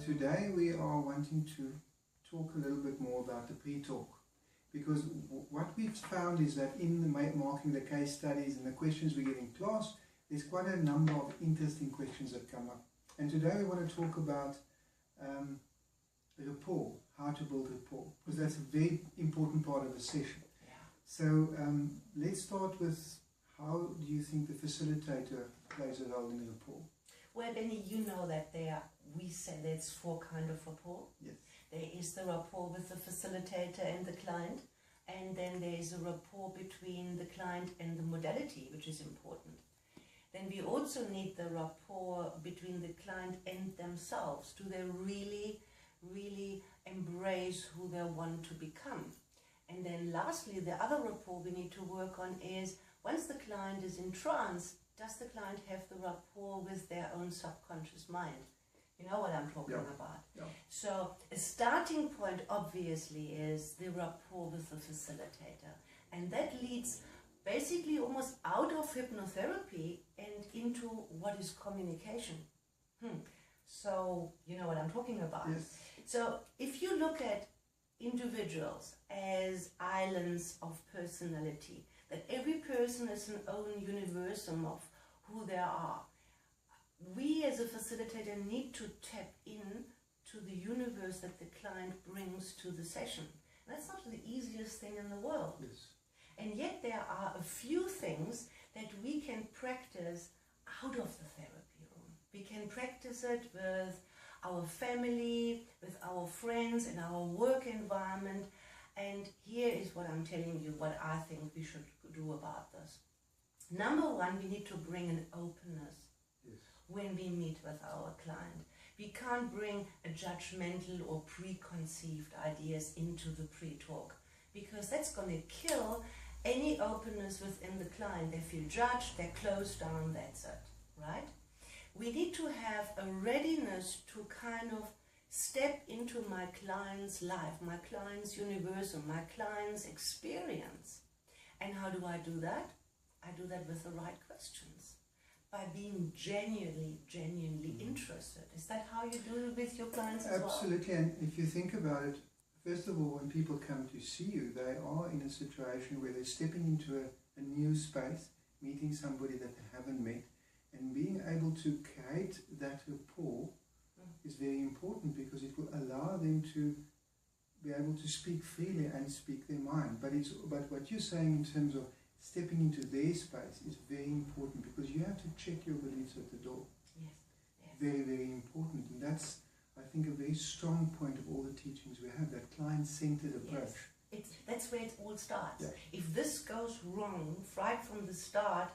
today we are wanting to talk a little bit more about the pre-talk, because what we've found is that in the marking the case studies and the questions we get in class, there's quite a number of interesting questions that come up. And today we want to talk about rapport, how to build rapport, because that's a very important part of the session. Yeah. So let's start with, how do you think the facilitator plays a role in rapport? Well, Benny, you know that we said there's 4 kinds of rapport. Yes. There is the rapport with the facilitator and the client, and then there is a rapport between the client and the modality, which is important. Then we also need the rapport between the client and themselves. Do they really, really embrace who they want to become? And then lastly, the other rapport we need to work on is, once the client is in trance, does the client have the rapport with their own subconscious mind? You know what I'm talking about. Yeah. So a starting point obviously is the rapport with the facilitator. And that leads basically almost out of hypnotherapy and into what is communication. So you know what I'm talking about. Yes. So if you look at individuals as islands of personality, that every person is an own universum of who they are, we as a facilitator need to tap in to the universe that the client brings to the session. And that's not the easiest thing in the world. Yes. And yet there are a few things that we can practice out of the therapy room. We can practice it with our family, with our friends, in our work environment. And here is what I'm telling you, what I think we should do about this. Number one, we need to bring an openness. Yes. When we meet with our client. We can't bring a judgmental or preconceived ideas into the pre-talk, because that's going to kill any openness within the client. They feel judged, they're closed down, that's it, right? We need to have a readiness to kind of step into my client's life, my client's universum, my client's experience. And how do I do that? I do that with the right questions. By being genuinely interested. Is that how you do it with your clients as well? Absolutely, and if you think about it, first of all, when people come to see you, they are in a situation where they're stepping into a new space, meeting somebody that they haven't met, and being able to create that rapport is very important, because it will allow them to be able to speak freely and speak their mind. But what you're saying in terms of stepping into their space is very important, because you have to check your beliefs at the door. Yes. Yes. Very, very important. And that's, I think, a very strong point of all the teachings we have, that client-centered approach. Yes. That's where it all starts. Yeah. If this goes wrong right from the start,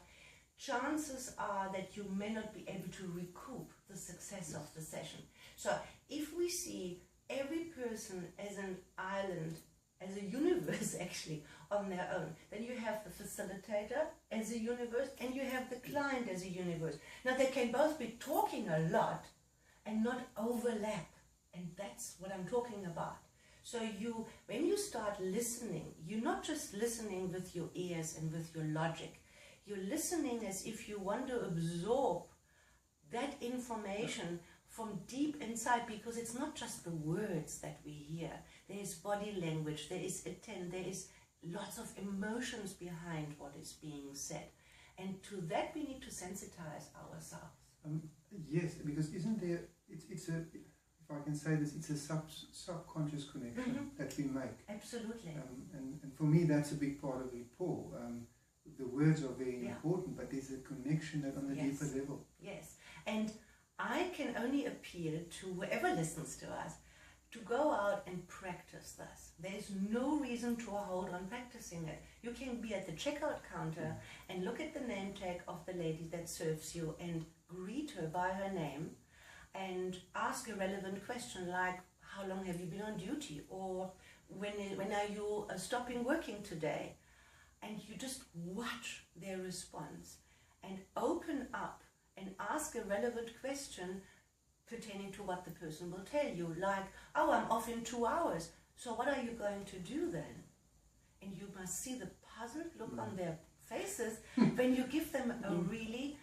chances are that you may not be able to recoup the success of the session. So if we see every person as an island, as a universe actually, on their own, then you have the facilitator as a universe and you have the client as a universe. Now they can both be talking a lot and not overlap, and that's what I'm talking about. So when you start listening, you're not just listening with your ears and with your logic. You're listening as if you want to absorb that information from deep inside, because it's not just the words that we hear. There is body language, there is intent, there is lots of emotions behind what is being said. And to that we need to sensitize ourselves. Yes, because isn't there, it's a, if I can say this, it's a subconscious connection that we make. Absolutely. And for me, that's a big part of rapport. The words are very important, but there's a connection that on a deeper level. Yes, and I can only appeal to whoever listens to us to go out and practice this. There's no reason to hold on practicing it. You can be at the checkout counter and look at the name tag of the lady that serves you and greet her by her name and ask a relevant question like, how long have you been on duty? Or when are you stopping working today? And you just watch their response and open up and ask a relevant question pertaining to what the person will tell you, like, oh, I'm off in 2 hours, so what are you going to do then? And you must see the puzzled look on their faces when you give them a really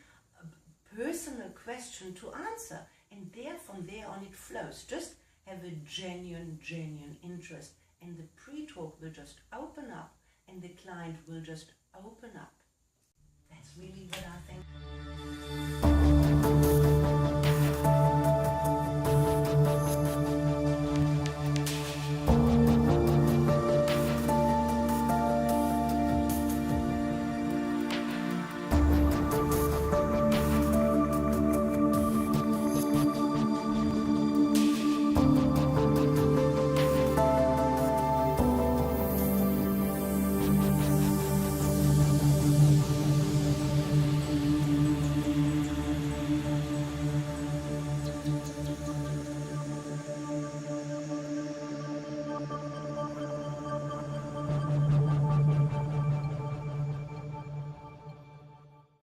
personal question to answer. And And there, from there on, it flows. Just have a genuine interest, and the pre-talk will just open up, and the client will just open up.